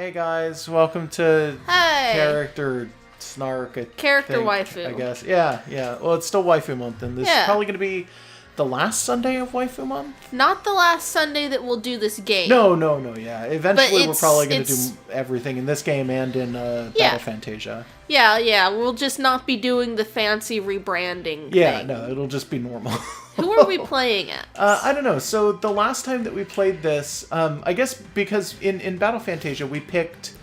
Hey guys, welcome to Character Snark. Waifu. I guess. Yeah. Well, it's still Waifu Month, and this is probably going to be the last Sunday of Waifu Month? Not the last Sunday that we'll do this game. No, yeah. Eventually we're probably going to do everything in this game and in Battle Fantasia. Yeah, we'll just not be doing the fancy rebranding thing. No, it'll just be normal. Who are we playing as? I don't know. So the last time that we played this, I guess because in Battle Fantasia we picked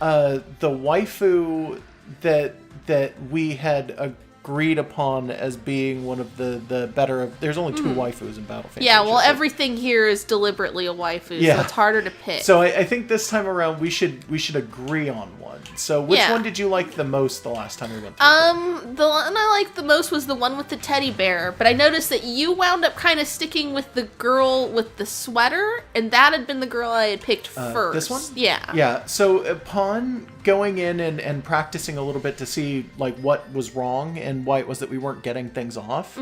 the waifu that we had agreed upon as being one of the better of... There's only two waifus in Battle Fantasia. Yeah, well, everything here is deliberately a waifu, so it's harder to pick. So I think this time around we should agree on one. So which one did you like the most the last time we went through? The one I liked the most was the one with the teddy bear, but I noticed that you wound up kind of sticking with the girl with the sweater, and that had been the girl I had picked first. This one? Yeah. Yeah, so upon going in and practicing a little bit to see like what was wrong and why it was that we weren't getting things off,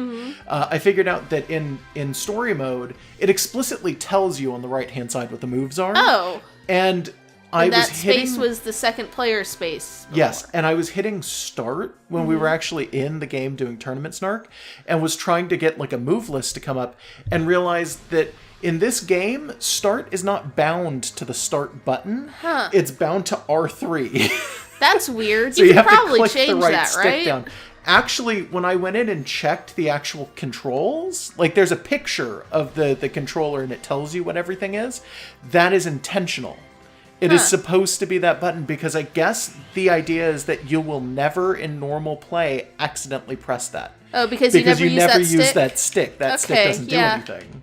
I figured out that in story mode, it explicitly tells you on the right-hand side what the moves are. Oh. And that space was the second player space before. Yes, and I was hitting start when we were actually in the game doing Tournament Snark, and was trying to get like a move list to come up, and realized that in this game, start is not bound to the start button. It's bound to R3. That's weird. So you have probably to click change the right that, stick right? down. Actually, when I went in and checked the actual controls, like there's a picture of the controller and it tells you what everything is. That is intentional. It is supposed to be that button because I guess the idea is that you will never in normal play accidentally press that. Oh, because you never use that stick. That stick doesn't do anything.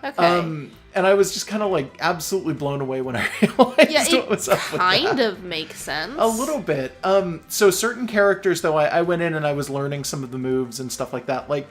Okay. And I was just kind of like absolutely blown away when I realized what was up with that. Kind of makes sense. A little bit. So certain characters, though, I went in and I was learning some of the moves and stuff like that. Like,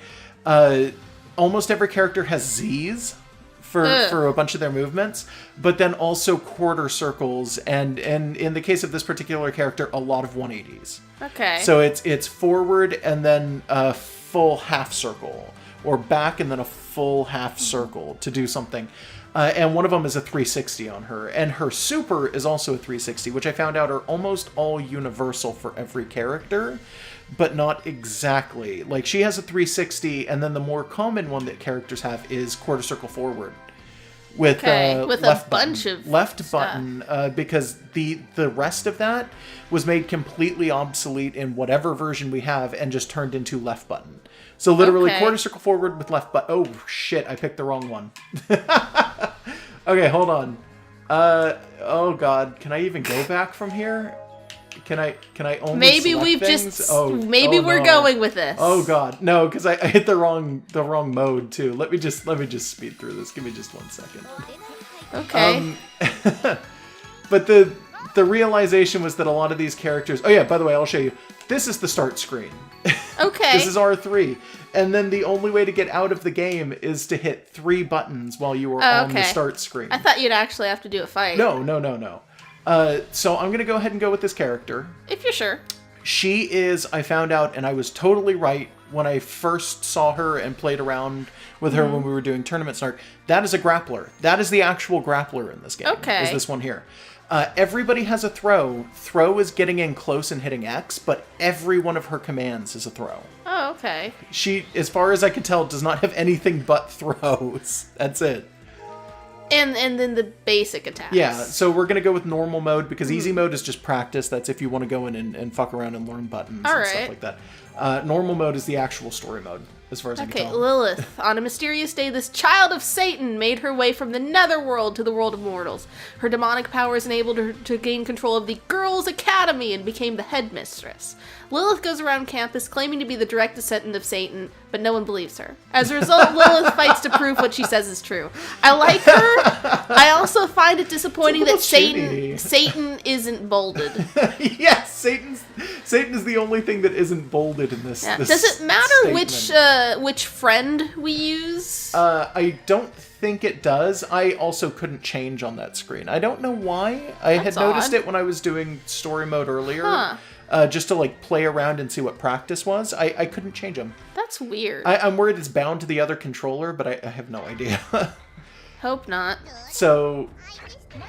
almost every character has Z's for a bunch of their movements, but then also quarter circles, and in the case of this particular character, a lot of 180s. Okay. So it's forward and then a full half circle, or back and then a full half circle to do something. And one of them is a 360 on her. And her super is also a 360, which I found out are almost all universal for every character, but not exactly. Like, she has a 360, and then the more common one that characters have is quarter circle forward. With a bunch of left stuff. button, because the rest of that was made completely obsolete in whatever version we have and just turned into left button. So literally quarter circle forward with left button. Oh shit, I picked the wrong one. Okay, hold on. Oh god, can I even go back from here? Can I only maybe select we've things? just we're going with this. Oh god, no, because I hit the wrong mode too. Let me just speed through this. Give me just 1 second. Okay. But the realization was that a lot of these characters... Oh yeah, by the way, I'll show you. This is the start screen. Okay. This is R3. And then the only way to get out of the game is to hit 3 buttons while you are on the start screen. I thought you'd actually have to do a fight. No. So I'm going to go ahead and go with this character. If you're sure. She is, I found out, and I was totally right when I first saw her and played around with her when we were doing Tournament Snark. That is a grappler. That is the actual grappler in this game. Okay. Is this one here. Everybody has a throw. Throw is getting in close and hitting X, but every one of her commands is a throw. Oh, okay. She, as far as I can tell, does not have anything but throws. That's it. And then the basic attacks. Yeah, so we're going to go with normal mode, because easy mode is just practice. That's if you want to go in and fuck around and learn buttons and stuff like that. Normal mode is the actual story mode, as far as I can tell. Okay, Lilith. On a mysterious day, this child of Satan made her way from the netherworld to the world of mortals. Her demonic powers enabled her to gain control of the Girls' Academy and became the headmistress. Lilith goes around campus claiming to be the direct descendant of Satan, but no one believes her. As a result, Lilith fights to prove what she says is true. I like her. I also find it disappointing that Satan isn't bolded. Yes, Satan is the only thing that isn't bolded in this. Yeah. This Does it matter statement. which friend we use? I don't think it does. I also couldn't change on that screen. I don't know why. I had noticed it when I was doing story mode earlier. Just to like play around and see what practice was. I couldn't change them. That's weird. I'm worried it's bound to the other controller, but I have no idea. Hope not. So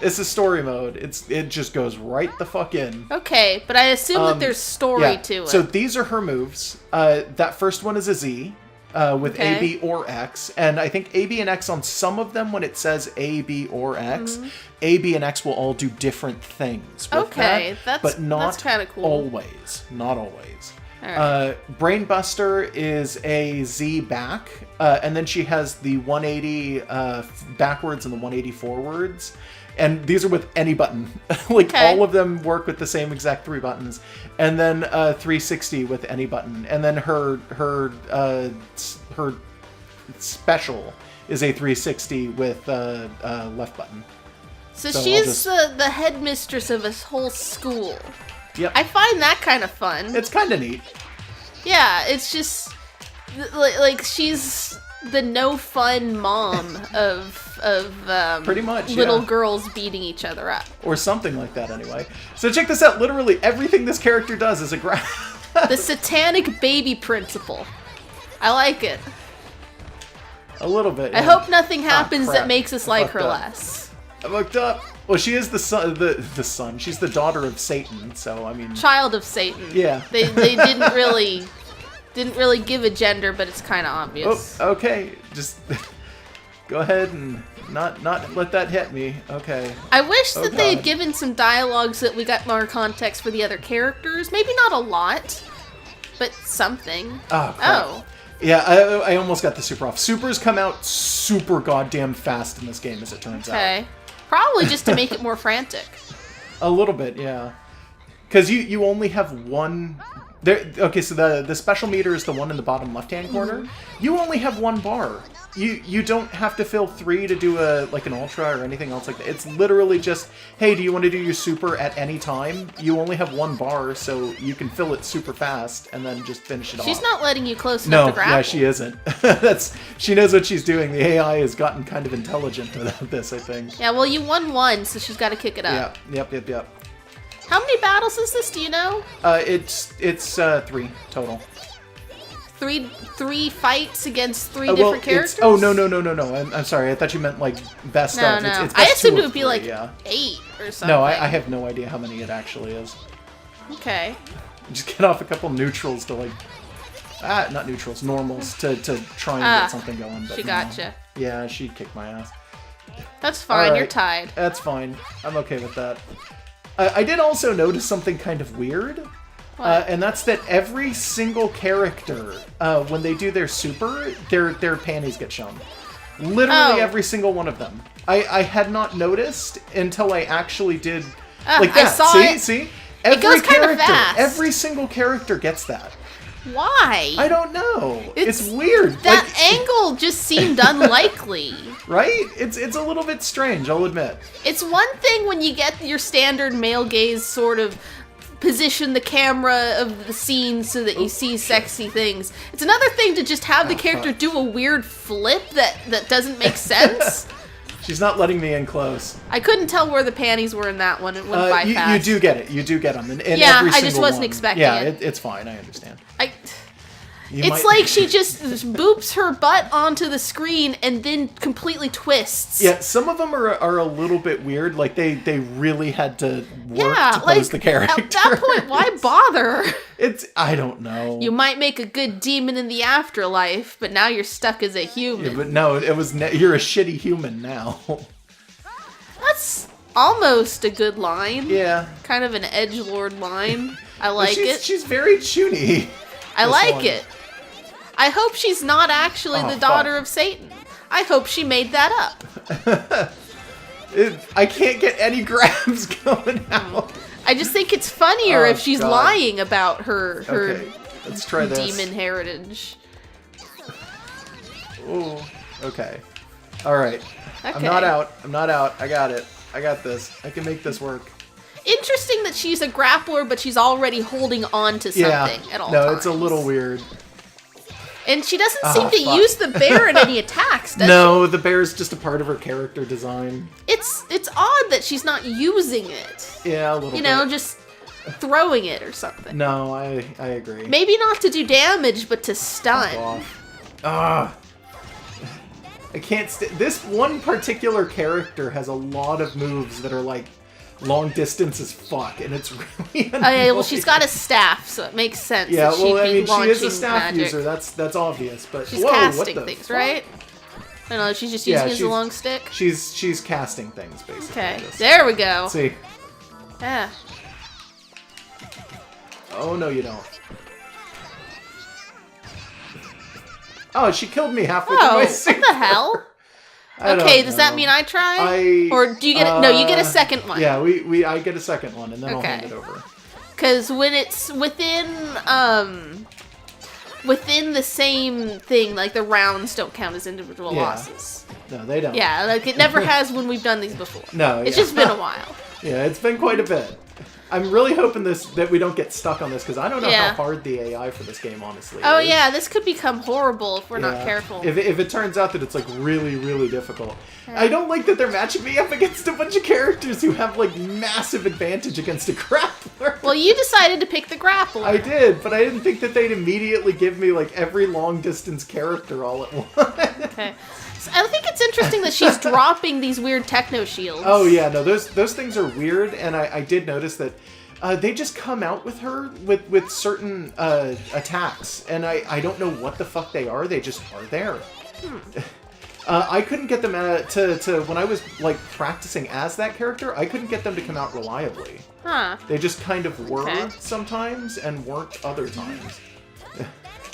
It's a story mode. It just goes right the fuck in. Okay, but I assume that there's story to it. So these are her moves. That first one is a Z with A, B, or X. And I think A, B, and X on some of them, when it says A, B, or X, A, B, and X will all do different things with that. But not kind of cool. always. Not always. Right. Brainbuster is a Z back, and then she has the 180 backwards and the 180 forwards. And these are with any button. All of them work with the same exact 3 buttons. And then 360 with any button. And then her special is a 360 with left button. So she's the headmistress of a whole school. Yep. I find that kind of fun. It's kind of neat. Yeah, it's just like she's the no fun mom of pretty much little girls beating each other up, or something like that. Anyway, so check this out. Literally everything this character does is a the satanic baby principle. I like it. A little bit. I hope nothing happens that makes us like her less. I looked up. Well, she is the son. She's the daughter of Satan. So I mean, child of Satan. Yeah. They didn't really give a gender, but it's kind of obvious. Oh, okay. Just go ahead and not let that hit me. Okay. I wish that they had given some dialogue so that we got more context for the other characters. Maybe not a lot, but something. Oh. Crap. Yeah, I almost got the super off. Supers come out super goddamn fast in this game, as it turns out. Okay. Probably just to make it more frantic. A little bit, yeah. Because you only have one... Okay, so the special meter is the one in the bottom left-hand corner. You only have 1 bar. You don't have to fill 3 to do an ultra or anything else like that. It's literally just, hey, do you want to do your super at any time? You only have 1 bar, so you can fill it super fast and then just finish it off. She's not letting you close enough to grapple. No, yeah, she isn't. She knows what she's doing. The AI has gotten kind of intelligent about this, I think. Yeah, well, you won 1, so she's got to kick it up. Yeah, yep. How many battles is this? Do you know? It's 3 total. Three fights against 3 different characters? Oh, no. I'm sorry. I thought you meant, best of. No. It's I best assumed 2 it would be, 8 or something. No, I have no idea how many it actually is. Okay. Just get off a couple neutrals to, not neutrals, normals, to try and get something going. But she gotcha. Yeah, she kicked my ass. That's fine. Right. You're tied. That's fine. I'm okay with that. I did also notice something kind of weird. And that's that every single character, when they do their super, their panties get shown. Literally every single one of them. I had not noticed until I actually did like that. I saw it. See? It goes kind of fast. Every single character gets that. Why? I don't know. It's weird. That angle just seemed unlikely. Right? It's a little bit strange, I'll admit. It's one thing when you get your standard male gaze sort of position the camera of the scene so that you see sexy things. It's another thing to just have the character do a weird flip that doesn't make sense. She's not letting me in close. I couldn't tell where the panties were in that one. It went by fast. You do get it. You do get them. In yeah, every I just wasn't one. expecting yeah, it. It's fine. I understand. It's like she just boops her butt onto the screen and then completely twists. Yeah, some of them are a little bit weird. Like, they really had to work to pose the character. At that point, why bother? I don't know. You might make a good demon in the afterlife, but now you're stuck as a human. Yeah, but no, you're a shitty human now. That's almost a good line. Yeah. Kind of an edgelord line. I like it. She's very chuny. I like it. I hope she's not actually the daughter of Satan. I hope she made that up. I can't get any grabs going out. I just think it's funnier if she's lying about her Okay, let's try this. Demon heritage. Ooh, okay. Alright. Okay. I'm not out. I got it. I got this. I can make this work. Interesting that she's a grappler, but she's already holding on to something at all times. No, it's a little weird. And she doesn't seem to use the bear in any attacks, does she? No, the bear's just a part of her character design. It's odd that she's not using it. Yeah, a little bit. You know, just throwing it or something. No, I agree. Maybe not to do damage, but to stun. Ah. I can't this one particular character has a lot of moves that are like long distance as fuck, and it's really annoying. Oh yeah, well she's got a staff, so it makes sense. Yeah, that well, I she'd mean, be she is a launching staff magic. user. That's obvious, but She's whoa, casting what the things, fuck? right? I don't know. She's just using it as a long stick. She's casting things basically. Okay, there we go. Let's see. Yeah. Oh no, you don't. Oh, she killed me halfway through my super. What the hell? Okay, does that mean I try? Or do you get it? No, you get a second one. Yeah, I get a second one, and then I'll hand it over. Because when it's within the same thing, like the rounds don't count as individual losses. No, they don't. Yeah, like it never has when we've done these before. No, it's just been a while. Yeah, it's been quite a bit. I'm really hoping that we don't get stuck on this, because I don't know how hard the AI for this game honestly Oh is. yeah, this could become horrible if we're not careful. If it turns out that it's like really, really difficult. I don't like that they're matching me up against a bunch of characters who have like massive advantage against a grappler. Well, you decided to pick the grappler. I did, but I didn't think that they'd immediately give me like every long distance character all at once. Okay. So I think it's interesting that she's dropping these weird techno shields. Oh yeah, no, those things are weird, and I did notice that they just come out with her with certain attacks, and I don't know what the fuck they are. They just are there. I couldn't get them to when I was like practicing as that character. I couldn't get them to come out reliably. Huh. They just kind of were sometimes and weren't other times.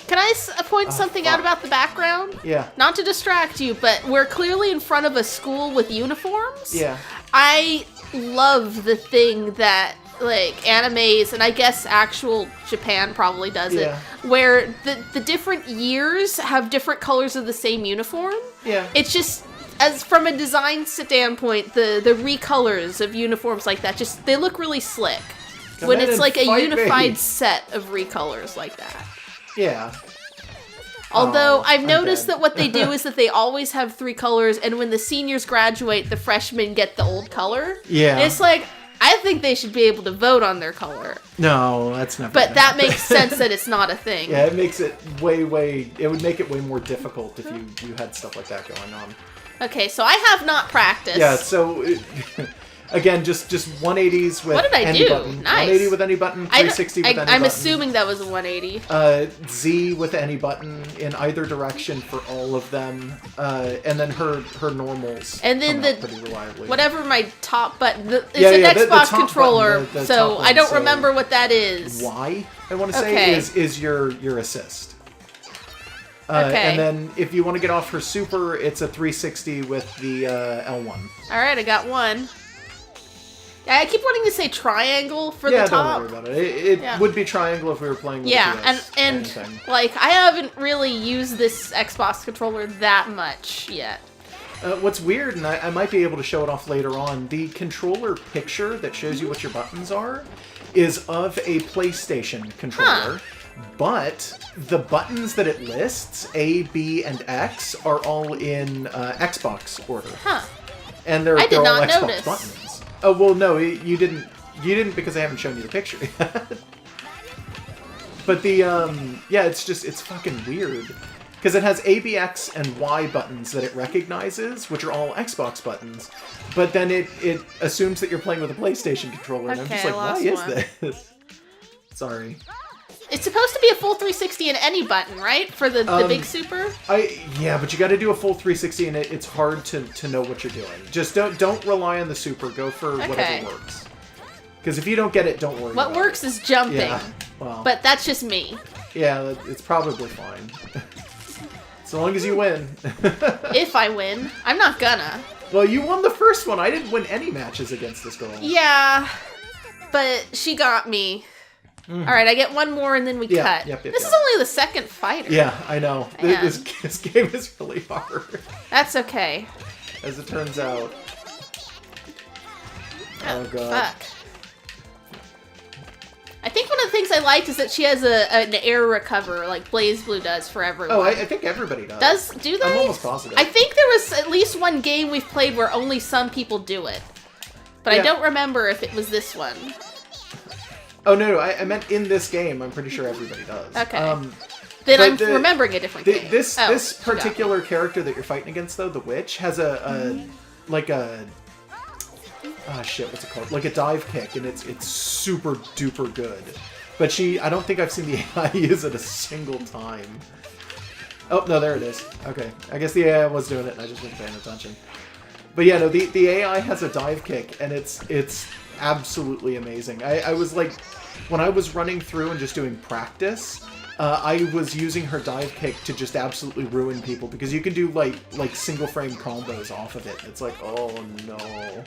Can I point something out about the background? Yeah. Not to distract you, but we're clearly in front of a school with uniforms. Yeah. I love the thing that, like, animes, and I guess actual Japan probably does it, where the different years have different colors of the same uniform. Yeah. It's just, as from a design standpoint, the recolors of uniforms like that, just, they look really slick. When it's like a unified set of recolors like that. Yeah. Although I've noticed that what they do is that they always have 3 colors, and when the seniors graduate, the freshmen get the old color. Yeah. And it's like, I think they should be able to vote on their color. No, that's never. But that makes sense that it's not a thing. Yeah, it makes it it would make it way more difficult if you had stuff like that going on. Okay, so I have not practiced. Yeah, so again, just 180s with any button. Nice. 180 with any button, 360 with any button. I'm assuming that was a 180. Z with any button in either direction for all of them, and then her normals. And then come out pretty reliably. whatever my top button, it's an Xbox the controller, button, the so top I don't one, remember what that is. Y, I want to say, is your assist. And then if you want to get off her super, it's a 360 with the L1. All right, I got one. I keep wanting to say triangle for the top. Yeah, don't worry about it. It would be triangle if we were playing with DS and like, I haven't really used this Xbox controller that much yet. What's weird, and I might be able to show it off later on, the controller picture that shows you what your buttons are is of a PlayStation controller, but the buttons that it lists, A, B, and X, are all in Xbox order. Huh. And they're I did all not Xbox notice. buttons. Oh, well, no, you didn't because I haven't shown you the picture yet. But the, yeah, it's fucking weird. Because it has A, B, X, and Y buttons that it recognizes, which are all Xbox buttons. But then it assumes that you're playing with a PlayStation controller, and I'm just like, why is this? Sorry. It's supposed to be a full 360 in any button, right? For the big super? Yeah, but you got to do a full 360, and it's hard to know what you're doing. Just don't rely on the super. Go for whatever works. Because if you don't get it, don't worry. What works is jumping. Yeah, well, but that's just me. Yeah, it's probably fine. So long as you win. If I win. I'm not gonna. Well, you won the first one. I didn't win any matches against this girl. Yeah, but she got me. All right, I get one more and then we cut. This is only the second fighter. Yeah, I know. This game is really hard. That's okay. As it turns out. Oh, God. Fuck. I think one of the things I liked is that she has an air recover, like BlazBlue does for everyone. Oh, I think everybody does. Do they? I'm almost positive. I think there was at least one game we've played where only some people do it. But I don't remember if it was this one. Oh, no, I meant in this game. I'm pretty sure everybody does. Okay. Then I'm remembering a different game. This particular character that you're fighting against, though, the witch, has like a shit, what's it called? Like a dive kick, and it's super duper good. But I don't think I've seen the AI use it a single time. Oh no, there it is. Okay, I guess the AI was doing it, and I just wasn't paying attention. But yeah, no, the AI has a dive kick, and it's absolutely amazing. I was like, when I was running through and just doing practice, I was using her dive kick to just absolutely ruin people, because you can do like single frame combos off of it. It's like, oh no.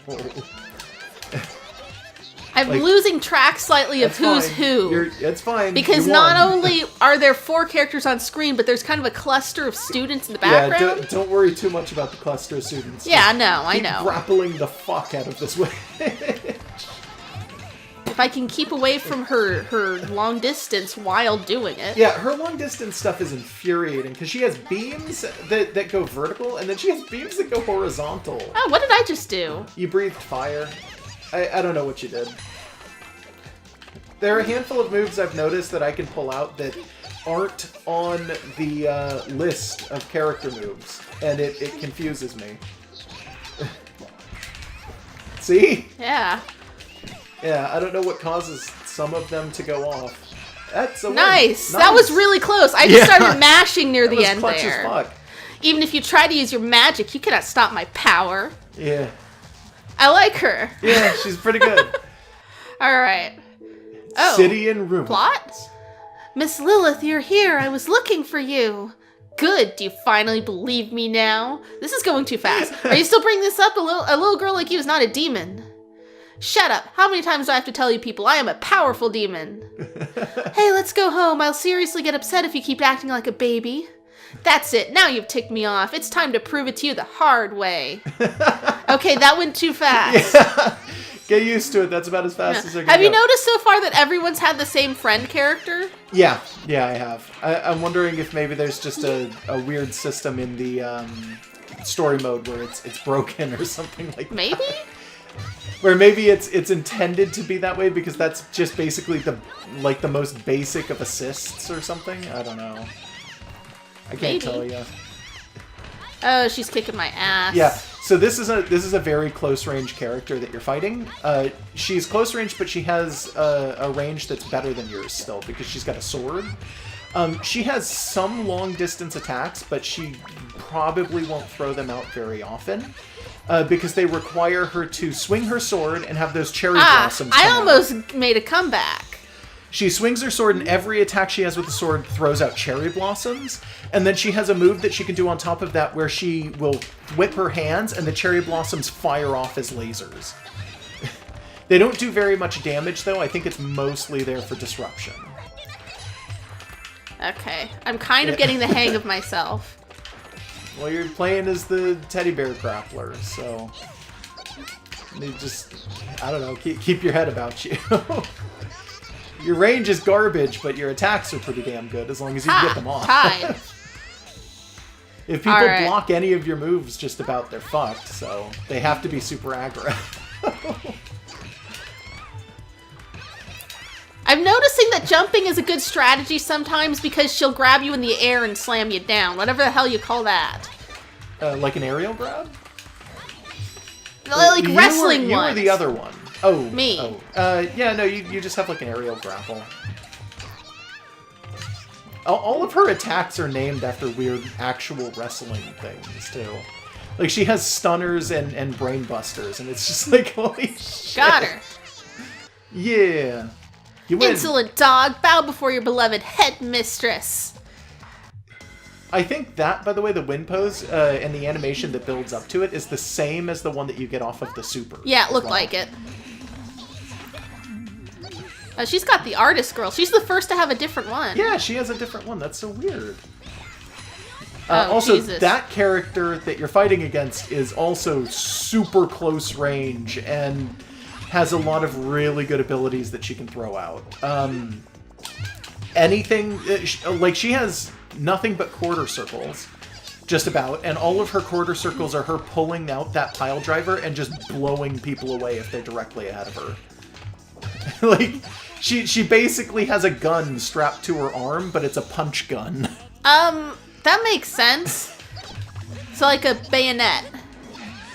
I'm losing track slightly of who's who. It's fine. Because not only are there 4 characters on screen, but there's kind of a cluster of students in the background. Yeah, don't worry too much about the cluster of students. Yeah, no, I know. Grappling the fuck out of this witch. If I can keep away from her long distance while doing it. Yeah, her long distance stuff is infuriating, because she has beams that go vertical, and then she has beams that go horizontal. Oh, what did I just do? You breathed fire. I don't know what you did. There are a handful of moves I've noticed that I can pull out that aren't on the list of character moves, and it confuses me. See? Yeah. Yeah, I don't know what causes some of them to go off. That's a nice. Win. That was really close. I just started mashing near the end clutch there. As fuck. Even if you try to use your magic, you cannot stop my power. Yeah. I like her. Yeah, she's pretty good. All right. Oh. City in Ruins. Plot? Miss Lilith, you're here. I was looking for you. Good. Do you finally believe me now? This is going too fast. Are you still bringing this up? A little girl like you is not a demon. Shut up. How many times do I have to tell you people I am a powerful demon? Hey, let's go home. I'll seriously get upset if you keep acting like a baby. That's it. Now you've ticked me off. It's time to prove it to you the hard way. Okay, that went too fast. Yeah. Get used to it. That's about as fast as they're going to Have you noticed so far that everyone's had the same friend character? Yeah, I have. I'm wondering if maybe there's just a weird system in the story mode where it's broken or something like that. Maybe? Where maybe it's intended to be that way because that's just basically the most basic of assists or something. I don't know. I can't tell you. Oh, she's kicking my ass. Yeah. So this is a very close range character that you're fighting. She's close range, but she has a range that's better than yours still because she's got a sword. She has some long distance attacks, but she probably won't throw them out very often. Because they require her to swing her sword and have those cherry blossoms come I almost made a comeback. She swings her sword, and every attack she has with the sword throws out cherry blossoms. And then she has a move that she can do on top of that where she will whip her hands, and the cherry blossoms fire off as lasers. They don't do very much damage, though. I think it's mostly there for disruption. Okay. I'm kind of getting the hang of myself. Well, you're playing as the teddy bear grappler, so you just, I don't know, keep your head about you. Your range is garbage, but your attacks are pretty damn good as long as you can get them off. Tied. If people block any of your moves, just about, they're fucked, so they have to be super aggro. I'm noticing that jumping is a good strategy sometimes because she'll grab you in the air and slam you down. Whatever the hell you call that. Like an aerial grab? Like wrestling ones. You were the other one. Oh. Me. Oh. Yeah, no, you just have like an aerial grapple. All of her attacks are named after weird actual wrestling things, too. Like, she has stunners and brain busters, and it's just like, holy shit. Got her. Yeah. You win. Insolent dog, bow before your beloved headmistress. I think that, by the way, the win pose and the animation that builds up to it is the same as the one that you get off of the super. Yeah, it looked like it. She's got the artist girl. She's the first to have a different one. Yeah, she has a different one. That's so weird. Oh, also, Jesus. That character that you're fighting against is also super close range and has a lot of really good abilities that she can throw out. Anything, like she has nothing but quarter circles, just about, and all of her quarter circles are her pulling out that pile driver and just blowing people away if they're directly ahead of her. Like, She basically has a gun strapped to her arm, but it's a punch gun. That makes sense. So like a bayonet.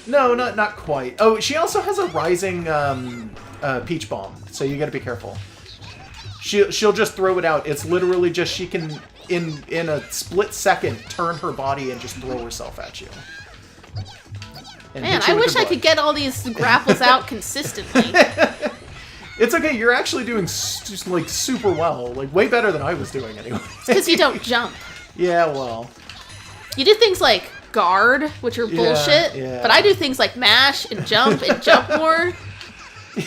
No, not quite. Oh, she also has a rising peach bomb, so you gotta be careful. She'll just throw it out. It's literally just she can, in a split second, turn her body and just throw herself at you. And Man, hit you I with wish her I butt. could get all these grapples out consistently. It's okay. You're actually doing just like super well, like way better than I was doing anyway. Because you don't jump. Yeah, well. You do things like guard, which are bullshit, yeah. but I do things like mash and jump more.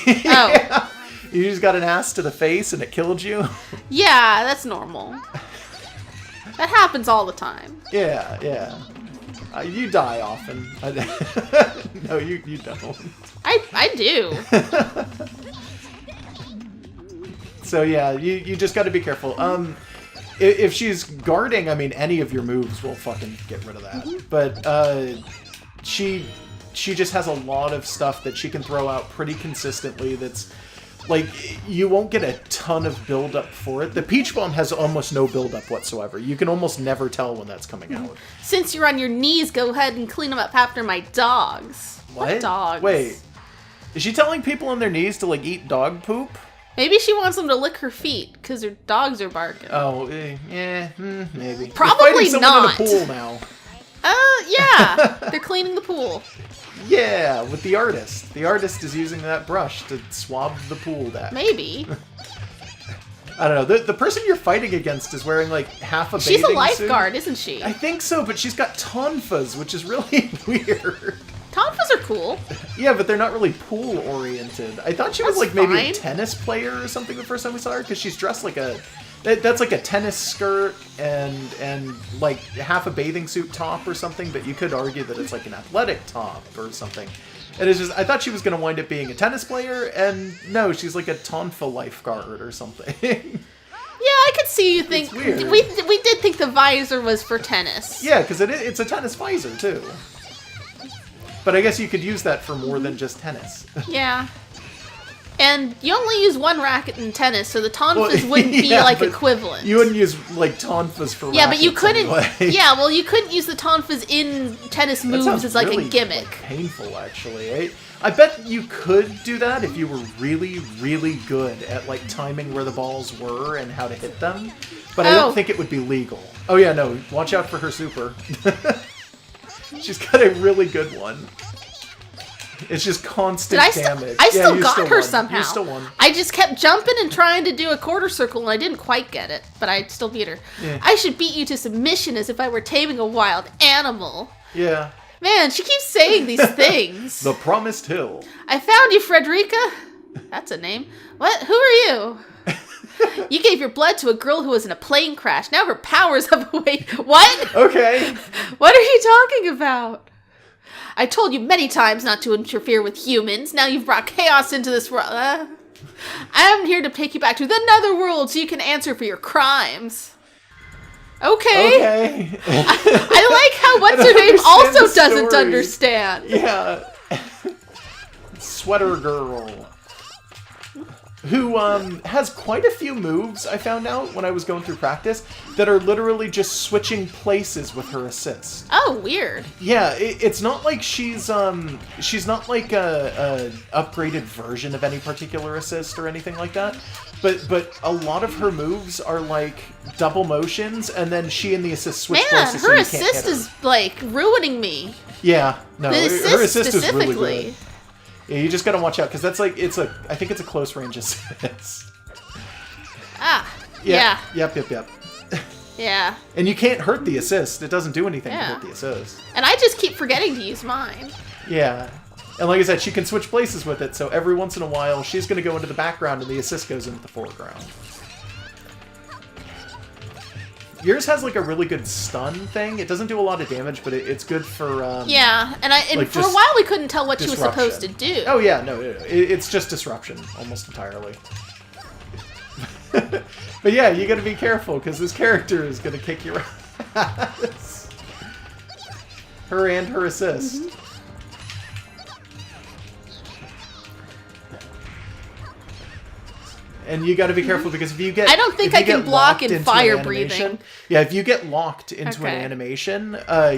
Yeah. Oh. You just got an ass to the face and it killed you? Yeah, that's normal. That happens all the time. Yeah. You die often. No, you don't. I do. So yeah, you just got to be careful. If she's guarding, I mean, any of your moves will fucking get rid of that. But she just has a lot of stuff that she can throw out pretty consistently. That's like you won't get a ton of build up for it. The peach bomb has almost no build up whatsoever. You can almost never tell when that's coming out. Since you're on your knees, go ahead and clean them up after my dogs. What dogs? Wait, is she telling people on their knees to like eat dog poop? Maybe she wants them to lick her feet because her dogs are barking. Oh, yeah, maybe. Probably You're fighting not. someone in a pool now. Yeah. They're cleaning the pool. Yeah, with the artist. The artist is using that brush to swab the pool deck. Maybe. I don't know. The person you're fighting against is wearing like half a bathing She's a suit. lifeguard, isn't she? I think so, but she's got tonfas, which is really weird. Tonfas are cool. Yeah, but they're not really pool oriented. I thought she was That's like maybe fine. a tennis player or something the first time we saw her, because she's dressed like a... That's like a tennis skirt and like half a bathing suit top or something, but you could argue that it's like an athletic top or something. And it's just, I thought she was going to wind up being a tennis player, and no, she's like a tonfa lifeguard or something. Yeah, I could see you think... It's weird. We did think the visor was for tennis. Yeah, because it's a tennis visor, too. But I guess you could use that for more than just tennis. Yeah. And you only use one racket in tennis, so the tonfas wouldn't be like but equivalent. You wouldn't use like tonfas for Yeah, but you rackets couldn't. anyway. Yeah, well, you couldn't use the tonfas in tennis That moves sounds as like really, a gimmick. like, painful, actually. I bet you could do that if you were really, really good at like timing where the balls were and how to hit them. But I don't think it would be legal. Oh yeah, no. Watch out for her super. She's got a really good one. It's just constant damage. I still you got her won. somehow. You still won. I just kept jumping and trying to do a quarter circle, and I didn't quite get it, but I still beat her. Yeah. I should beat you to submission as if I were taming a wild animal. Yeah. Man, she keeps saying these things. The Promised Hill. I found you, Frederica. That's a name. What? Who are you? You gave your blood to a girl who was in a plane crash. Now her powers have awake. What? Okay. What are you talking about? I told you many times not to interfere with humans. Now you've brought chaos into this world. I am here to take you back to the netherworld so you can answer for your crimes. Okay. I like how what's-her-name also doesn't story. understand. Yeah. Sweater Girl. Who has quite a few moves, I found out when I was going through practice, that are literally just switching places with her assist. Oh, weird. Yeah, it's not like she's not like a upgraded version of any particular assist or anything like that. But a lot of her moves are like double motions, and then she and the assist switch Man, places. So her you can't hit assist her. is like ruining me. Yeah, no, The her assist assist is really specifically. good. Yeah, you just gotta watch out because that's like I think it's a close range assist. Ah, yeah. Yep. Yeah. And you can't hurt the assist. It doesn't do anything to Yeah. hurt the assist. And I just keep forgetting to use mine. Yeah. And like I said, she can switch places with it, so every once in a while, she's going to go into the background and the assist goes into the foreground. Yours has like a really good stun thing. It doesn't do a lot of damage, but it's good for... Yeah, and like for a just while we couldn't tell what she was disruption. supposed to do. Oh yeah, no, it's just disruption, almost entirely. But yeah, you gotta be careful, because this character is gonna kick your ass. Her and her assist. Mm-hmm. And you got to be careful because if you get... I don't think I can block in fire breathing. Yeah, if you get locked into an Okay. animation,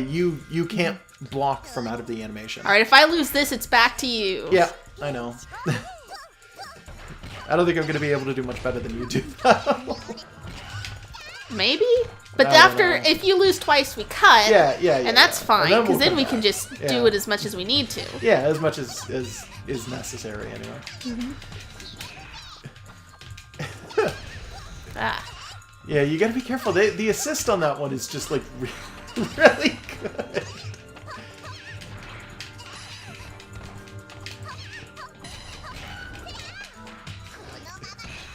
you can't block from out of the animation. All right, if I lose this, it's back to you. Yeah, I know. I don't think I'm going to be able to do much better than you do. Maybe? But I don't after, know. if you lose twice, we cut. Yeah. And that's fine, And because we'll then we come can back. just Yeah. do it as much as we need to. Yeah, as much as is necessary anyway. Ah. Yeah, you gotta be careful. The assist on that one is just like really good.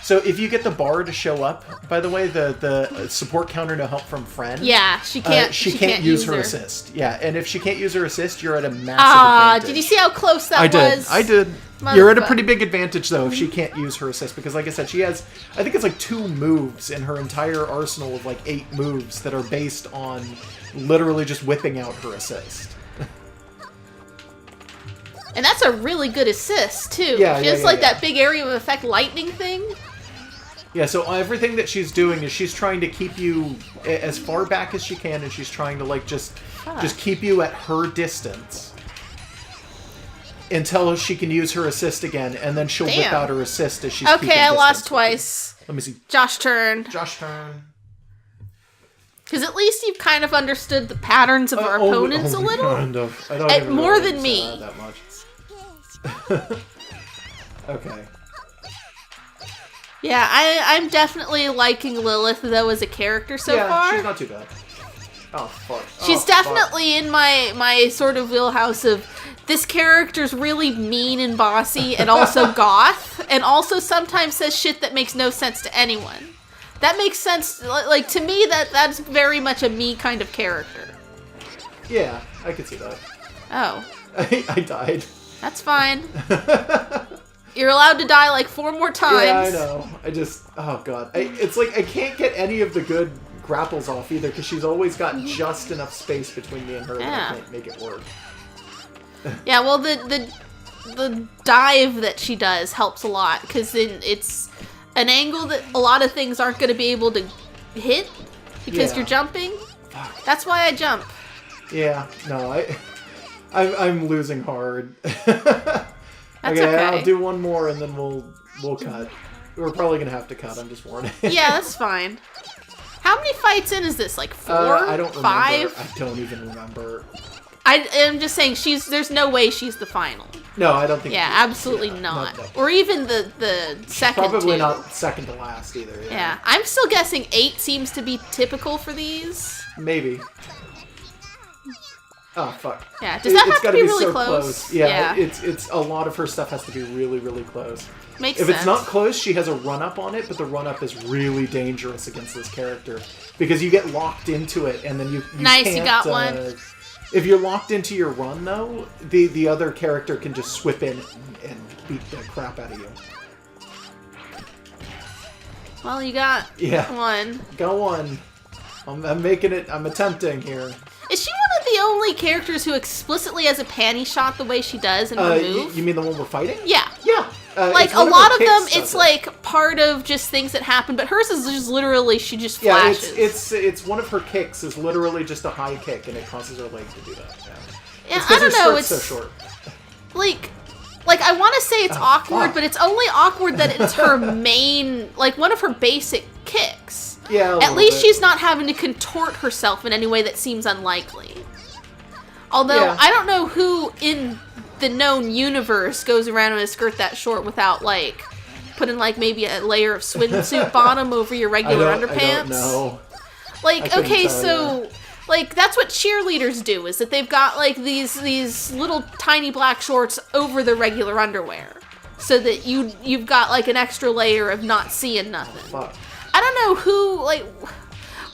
So if you get the bar to show up, by the way, the support counter no help from friend. Yeah, she can't. She can't use her assist. Yeah, and if she can't use her assist, you're at a massive advantage. Did you see how close that was? I did. You're at a pretty big advantage though if she can't use her assist because, like I said, she has I think it's like 2 moves in her entire arsenal of like 8 moves that are based on literally just whipping out her assist. And that's a really good assist too. Yeah, she yeah, has yeah, like yeah. that big area of effect lightning thing. Yeah, so everything that she's doing is she's trying to keep you as far back as she can, and she's trying to like just keep you at her distance until she can use her assist again, and then she'll whip out her assist as she's keeping Okay, I distance lost with you. twice. Let me see. Josh turn. Josh turn. Because at least you've kind of understood the patterns of our opponents a little. Kind of. I don't And even more really than say me. that much. Okay. Yeah, I'm definitely liking Lilith though as a character so far. She's not too bad. Oh fuck. She's Oh, definitely in my sort of wheelhouse of this character's really mean and bossy and also goth and also sometimes says shit that makes no sense to anyone. That makes sense, like to me that's very much a me kind of character. fuck. Yeah, I could see that. Oh, I died. that's fine. You're allowed to die like 4 more times. Yeah, I know. I just, oh god. It's like I can't get any of the good grapples off either because she's always got just enough space between me and her that I can't make it work. Yeah, well, the dive that she does helps a lot because then it's an angle that a lot of things aren't going to be able to hit because you're jumping. Fuck. That's why I jump. Yeah, no, I'm losing hard. That's okay. I'll do one more and then we'll cut. We're probably gonna have to cut. I'm just warning. Yeah, that's fine. How many fights in is this? Like 4? I don't remember. 5? I don't even remember. I'm just saying there's no way she's the final. No, I don't think. Yeah, absolutely not. No. Or even the second Probably two. not second to last either. Yeah, I'm still guessing 8 seems to be typical for these. Maybe. Oh fuck. Yeah, does that have to gotta be really so close? Yeah, it's a lot of her stuff has to be really, really close. Makes if sense. it's not close, she has a run-up on it, but the run-up is really dangerous against this character. Because you get locked into it, and then you Nice, can't, you got one. If you're locked into your run, though, the other character can just swip in and beat the crap out of you. Well, you got one. Go on. I'm making it, I'm attempting here. Is she one of the only characters who explicitly has a panty shot the way she does in her move? You mean the one we're fighting? Yeah. Yeah. Like, it's a one lot her of them, kicks it's does it. like part of just things that happen, but hers is just literally, she just flashes. Yeah, it's one of her kicks is literally just a high kick, and it causes her leg to do that. Yeah, It's I don't know, her it's skirt's so short. like I want to say it's awkward, fuck. but it's only awkward that it's her main, like one of her basic kicks. Yeah, At least she's not having to contort herself in any way that seems unlikely. Although, I don't know who in the known universe goes around in a skirt that short without, like, putting, like, maybe a layer of swimsuit bottom over your regular underpants. I don't know. Like, okay, tell so, like, that's what cheerleaders do, is that they've got, like, these little tiny black shorts over the regular underwear. So that you've got, like, an extra layer of not seeing nothing. Fuck. I don't know who, like,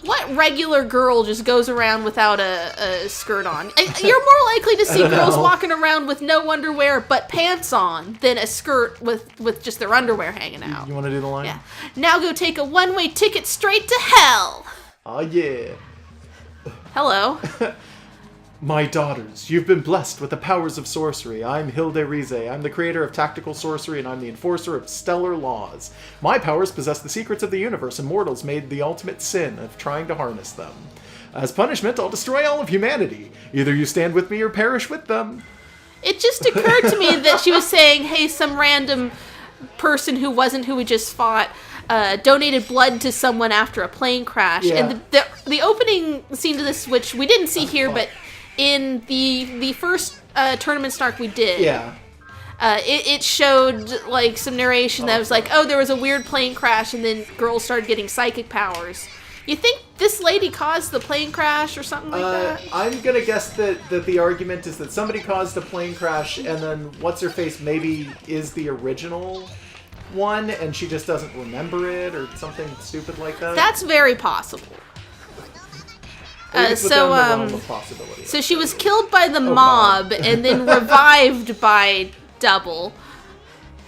what regular girl just goes around without a skirt on? You're more likely to see girls walking around with no underwear but pants on than a skirt with just their underwear hanging out. You want to do the line? Yeah. Now go take a one-way ticket straight to hell. Oh, yeah. Hello. My daughters, you've been blessed with the powers of sorcery. I'm Hilde Rize. I'm the creator of tactical sorcery, and I'm the enforcer of stellar laws. My powers possess the secrets of the universe, and mortals made the ultimate sin of trying to harness them. As punishment, I'll destroy all of humanity. Either you stand with me or perish with them. It just occurred to me that she was saying, hey, some random person who wasn't who we just fought donated blood to someone after a plane crash. Yeah. And the opening scene to this, which we didn't see here, but in the first tournament Snark we did, it showed like some narration that was like, oh, there was a weird plane crash, and then girls started getting psychic powers. You think this lady caused the plane crash or something like that? I'm gonna guess that the argument is that somebody caused a plane crash, and then what's-her-face maybe is the original one, and she just doesn't remember it, or something stupid like that. That's very possible. So she was killed by the mob and then revived by Double.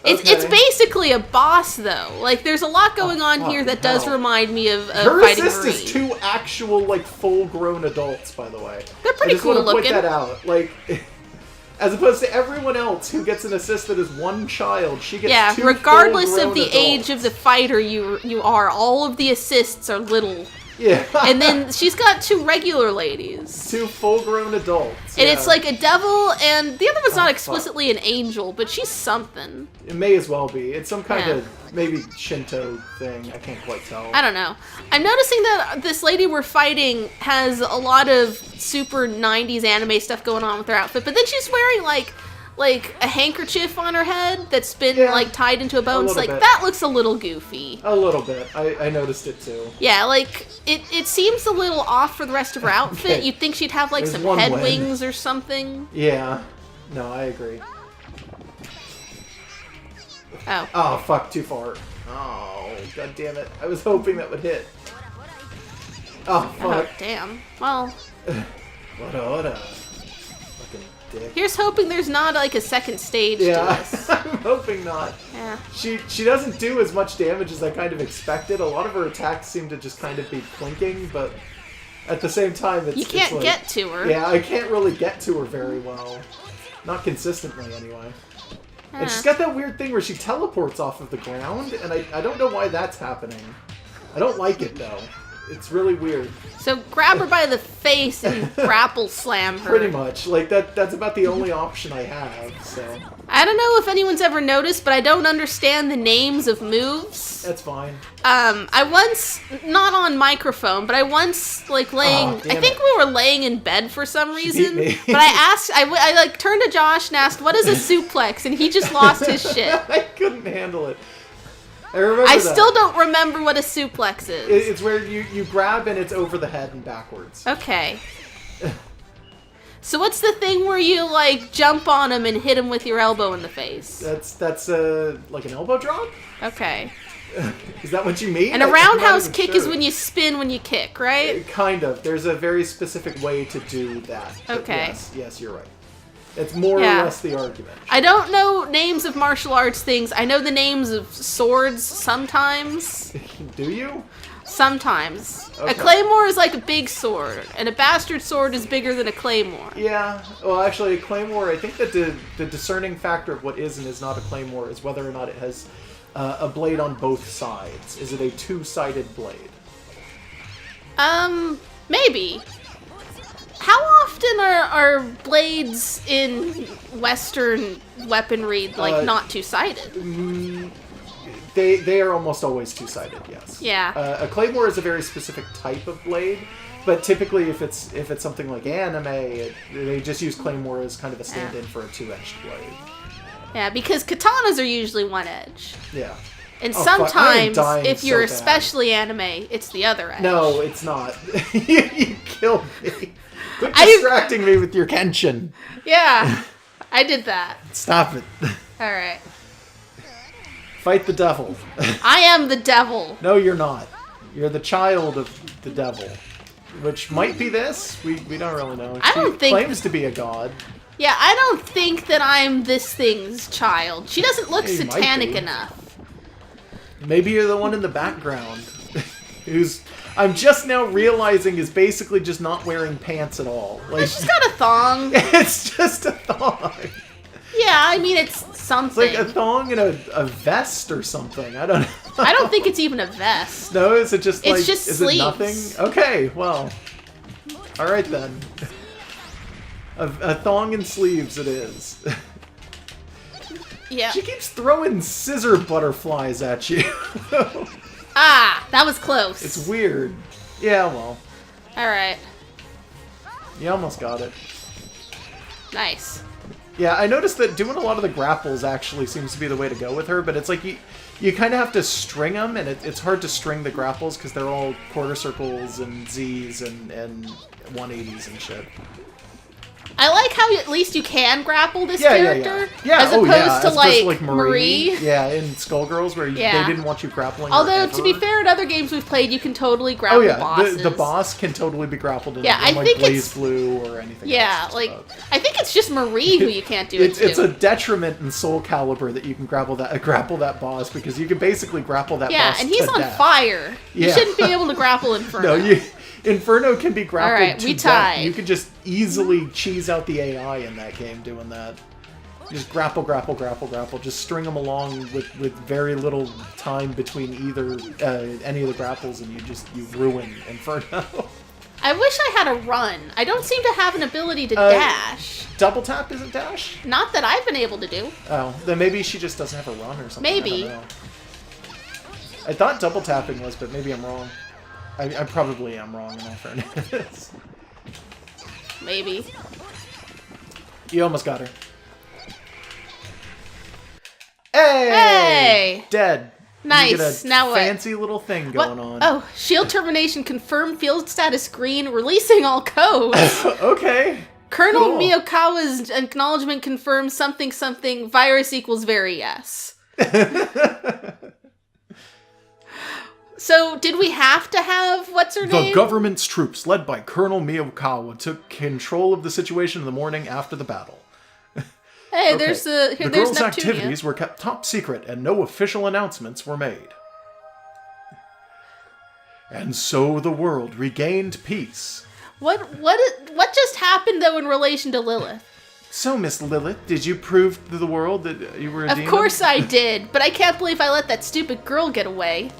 It's basically a boss, though. Like, there's a lot going on here that does remind me of her Fighting assist Marine. is two actual, like, full-grown adults, by the way. They're pretty cool looking. I just want to point that out. Like, as opposed to everyone else who gets an assist that is one child, she gets two regardless of the adults. age of the fighter you are, all of the assists are little. Yeah. And then she's got two regular ladies. Two full-grown adults. And it's like a devil, and the other one's not explicitly an angel, but she's something. It may as well be. It's some kind of, maybe Shinto thing. I can't quite tell. I don't know. I'm noticing that this lady we're fighting has a lot of super 90s anime stuff going on with her outfit, but then she's wearing, like a handkerchief on her head that's been, like, tied into a bone. It's like, that looks a little goofy. A little bit. I noticed it, too. Yeah, like, it seems a little off for the rest of her outfit. Okay. You'd think she'd have, like, some head wings or something. Yeah. No, I agree. Oh. Oh, fuck, too far. Oh, god damn it. I was hoping that would hit. Oh, fuck. Oh, damn. Well. What a fucking dick. Here's hoping there's not, like, a second stage to this. I'm hoping not. Yeah. She doesn't do as much damage as I kind of expected. A lot of her attacks seem to just kind of be plinking, but at the same time, you can't get to her. Yeah, I can't really get to her very well. Not consistently, anyway. And she's got that weird thing where she teleports off of the ground, and I don't know why that's happening. I don't like it, though. It's really weird. So grab her by the face and grapple slam her. Pretty much. Like, that's about the only option I have, so... I don't know if anyone's ever noticed, but I don't understand the names of moves. That's fine. I once, not on microphone, but I once, like, I think we were laying in bed for some reason, but I like, turned to Josh and asked, what is a suplex? And he just lost his shit. I couldn't handle it. I remember that. Still don't remember what a suplex is. It's where you grab and it's over the head and backwards. Okay. So what's the thing where you, like, jump on him and hit him with your elbow in the face? That's like an elbow drop? Okay. Is that what you mean? And a roundhouse kick is when you spin when you kick, right? Kind of. There's a very specific way to do that. Okay. Yes, you're right. It's more or less the argument. I don't know names of martial arts things. I know the names of swords sometimes. Do you? Sometimes. Okay. A claymore is like a big sword, and a bastard sword is bigger than a claymore. Yeah. Well, actually, a claymore, I think that the discerning factor of what is and is not a claymore is whether or not it has a blade on both sides. Is it a two-sided blade? Maybe. How often are blades in Western weaponry, like, not two-sided? They are almost always two-sided, yes. Yeah. A claymore is a very specific type of blade, but typically if it's something like anime, they just use claymore as kind of a stand-in for a two-edged blade. Yeah, because katanas are usually one edge. Yeah. And sometimes, if you're especially anime, it's the other edge. No, it's not. You killed me. Quit distracting me with your Kenshin. Yeah, I did that. Stop it. Alright. Fight the devil. I am the devil. No, you're not. You're the child of the devil. Which might be this. We don't really know. She claims to be a god. Yeah, I don't think that I'm this thing's child. She doesn't look satanic enough. Maybe you're the one in the background who's I'm just now realizing is basically just not wearing pants at all. Like, She's got a thong. it's just a thong. Yeah, I mean, it's something. It's like a thong and a vest or something. I don't know. I don't think it's even a vest. No, is it just like... It's just is sleeves. it nothing? Okay, well. Alright then. A thong and sleeves it is. Yeah. She keeps throwing scissor butterflies at you. Ah, that was close. It's weird. Yeah, well. Alright. You almost got it. Nice. Yeah, I noticed that doing a lot of the grapples actually seems to be the way to go with her, but it's like you kind of have to string them, and it's hard to string the grapples because they're all quarter circles and Zs and 180s and shit. I like how at least you can grapple this character. Yeah, as opposed to like Marie. Yeah, in Skullgirls where they didn't want you grappling. Although, to be fair, in other games we've played, you can totally grapple bosses. The boss can totally be grappled in, I like think Blaze Blue or anything else. Like, I think it's just Marie who you can't do it to. It's a detriment in Soul Calibur that you can grapple that boss, because you can basically grapple that boss Yeah, and he's to on death. fire. You shouldn't be able to grapple Inferno. No, Inferno can be grappled Alright, to we death. tied. You can just easily cheese out the AI in that game doing that. You just grapple, just string them along with very little time between either any of the grapples, and you ruin Inferno. I wish I had a run. I don't seem to have an ability to dash. Double tap isn't dash? Not that I've been able to do. Oh, then maybe she just doesn't have a run or something. Maybe. I don't know. I thought double tapping was, but maybe I'm wrong. I probably am wrong in all fairness. Maybe. You almost got her. Hey! Hey! Dead. Nice. You get a Now what? fancy little thing going on. Oh, shield termination confirmed field status green, releasing all codes. Okay. Colonel Cool. Miyokawa's acknowledgement confirms something something virus equals very yes. So, did we have to have, what's her name? The government's troops, led by Colonel Miyokawa, took control of the situation in the morning after the battle. Hey, Okay. there's The there's girls' Neptunia. activities were kept top secret, and no official announcements were made. And so the world regained peace. What just happened, though, in relation to Lilith? So, Miss Lilith, did you prove to the world that you were a demon? Of course I did, but I can't believe I let that stupid girl get away.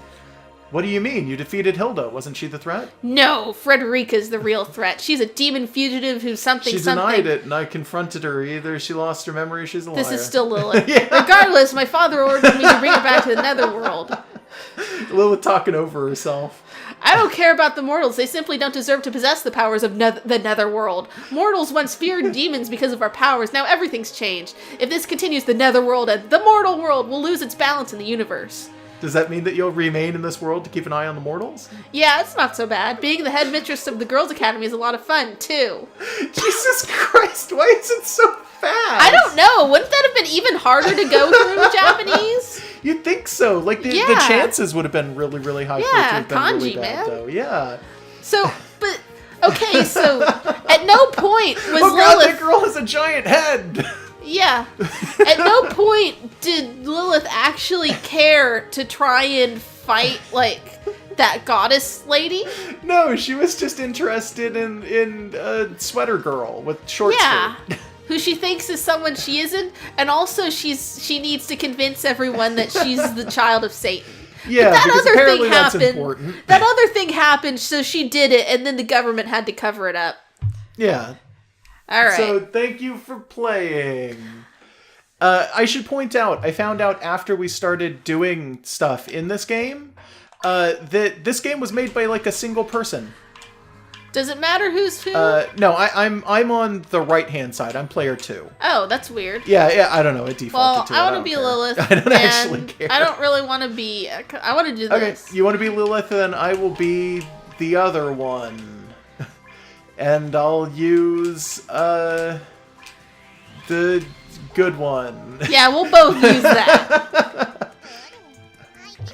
What do you mean? You defeated Hilda. Wasn't she the threat? No, Frederica's the real threat. She's a demon fugitive who's something. She denied it, and I confronted her. Either she lost her memory or she's a liar. This is still Lilith. Yeah. Regardless, my father ordered me to bring her back to the netherworld. Lilith talking over herself. I don't care about the mortals. They simply don't deserve to possess the powers of the netherworld. Mortals once feared demons because of our powers. Now everything's changed. If this continues, the netherworld and the mortal world will lose its balance in the universe. Does that mean that you'll remain in this world to keep an eye on the mortals? Yeah, it's not so bad. Being the headmistress of the Girls' Academy is a lot of fun, too. Jesus Christ, why is it so fast? I don't know. Wouldn't that have been even harder to go through Japanese? You'd think so. Like, the chances would have been really, really high for it to have been kanji, really bad, man. though. Yeah. So, but, okay, so, at no point was Oh god, Lilith... that girl has a giant head! Yeah. At no point did Lilith actually care to try and fight, like, that goddess lady. No, she was just interested in a sweater girl with short skirt. Who she thinks is someone she isn't, and also she needs to convince everyone that she's the child of Satan. Yeah, but that because other apparently thing that's happened. important. That other thing happened, so she did it, and then the government had to cover it up. Yeah. All right. So thank you for playing. I should point out, I found out after we started doing stuff in this game, that this game was made by like a single person. Does it matter who's who? No, I'm on the right hand side. I'm player 2. Oh, that's weird. Yeah, I don't know. It defaulted Well, to it. I want to don't be care. Lilith. I don't actually care. I don't really want to be. I want to do Okay, this. you want to be Lilith, then I will be the other one. And I'll use, the good one. Yeah, we'll both use that.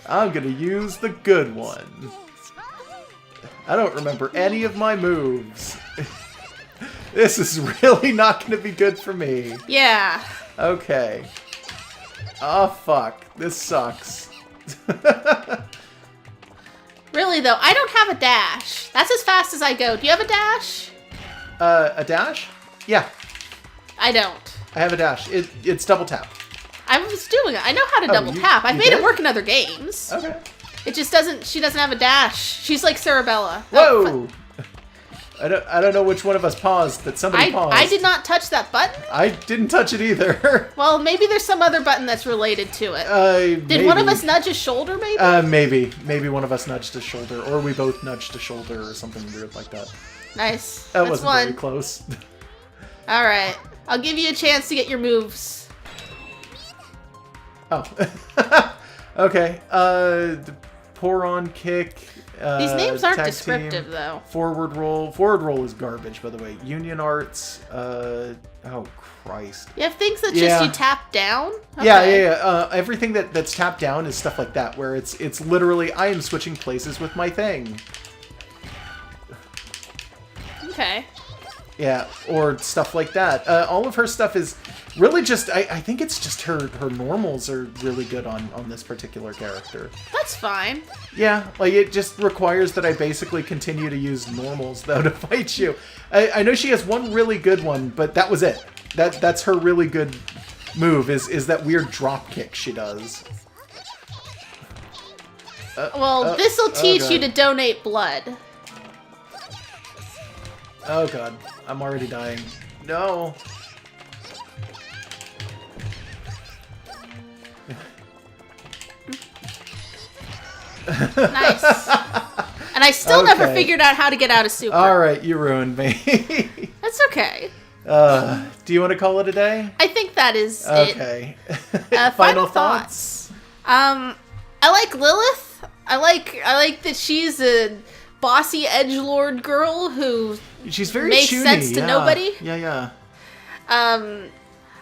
I'm gonna use the good one. I don't remember any of my moves. This is really not gonna be good for me. Yeah. Okay. Oh fuck, this sucks. Really, though, I don't have a dash. That's as fast as I go. Do you have a dash? A dash? Yeah, I don't. I have a dash. It's double tap. I was doing it. I know how to double tap. I've you made did? it work in other games. Okay. It just doesn't. She doesn't have a dash. She's like Cerebella. Whoa! I don't know which one of us paused, but somebody paused. I did not touch that button. I didn't touch it either. Well, maybe there's some other button that's related to it. Did one of us nudge his shoulder, maybe? Maybe one of us nudged a shoulder, or we both nudged a shoulder, or something weird like that. Nice. That That's wasn't one. very close. All right. I'll give you a chance to get your moves. Oh. Okay. Pour on kick. These names aren't tag descriptive, team, though. Forward roll. Forward roll is garbage, by the way. Union arts. Oh, Christ. You have things that Yeah. just you tap down? Yeah. Everything that's tapped down is stuff like that, where it's literally, I am switching places with my thing. Okay. Yeah, or stuff like that. All of her stuff is really just, I think it's just her normals are really good on this particular character. That's fine. Yeah, like it just requires that I basically continue to use normals, though, to fight you. I know she has one really good one, but that was it. That's her really good move, is that weird drop kick she does. Well, this'll teach God. you to donate blood. Oh god, I'm already dying. No. Nice. And I still never Okay. figured out how to get out of super. Alright, you ruined me. That's okay. Do you want to call it a day? I think that is Okay. it. Final thoughts. I like Lilith. I like that she's a bossy edgelord girl who She's very makes chuny, sense to yeah. nobody. Yeah.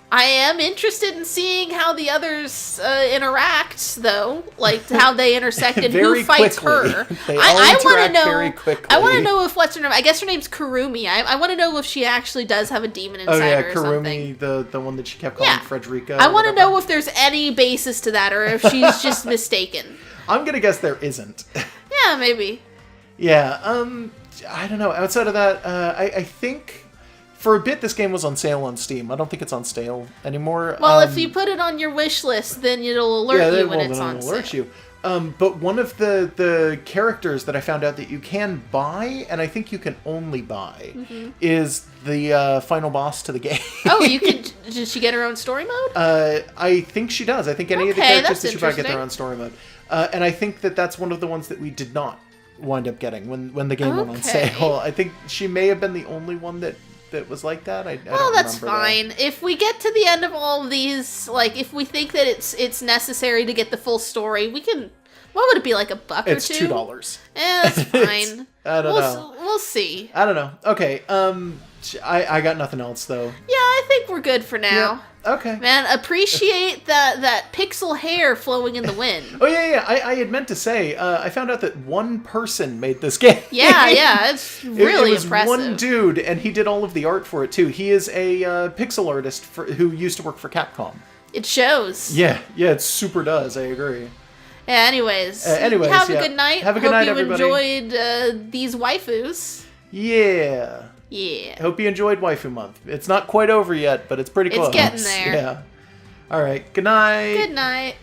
I am interested in seeing how the others interact, though, like how they intersect and Very who fights quickly. her. They all I want to interact know. very quickly. I want to know if what's her name? I guess her name's Kurumi. I want to know if she actually does have a demon inside her or something. Kurumi, the one that she kept calling Yeah. Frederica. I want to know if there's any basis to that, or if she's just mistaken. I'm gonna guess there isn't. Yeah, maybe. Yeah. I don't know. Outside of that, I think. For a bit, this game was on sale on Steam. I don't think it's on sale anymore. Well, if you put it on your wish list, then it'll alert you when it's on it'll alert sale. you. But one of the characters that I found out that you can buy, and I think you can only buy, is the final boss to the game. Oh, you could. Did she get her own story mode? I think she does. I think any of the Okay, characters that's that you buy get their interesting. own story mode. And I think that's one of the ones that we did not wind up getting when the game went on Okay. sale. I think she may have been the only one that was like that. I Well, don't that's remember, fine. If we get to the end of all of these, like, if we think that it's necessary to get the full story, we can. What would it be, like $1 or $2? It's $2. That's fine. I don't know. We'll see. I don't know. Okay. I got nothing else though. Yeah, I think we're good for now. Yeah. Okay. Man, appreciate that pixel hair flowing in the wind. Oh yeah. I had meant to say. I found out that one person made this game. Yeah, it's really it was impressive. one dude, and he did all of the art for it too. He is a pixel artist who used to work for Capcom. It shows. Yeah, it super does. I agree. Yeah, anyways, have a yeah. good night. Have a good Hope night, you everybody. enjoyed these waifus. Yeah. Yeah. Hope you enjoyed Waifu Month. It's not quite over yet, but it's pretty close. It's getting there. Yeah. All right. Good night. Good night.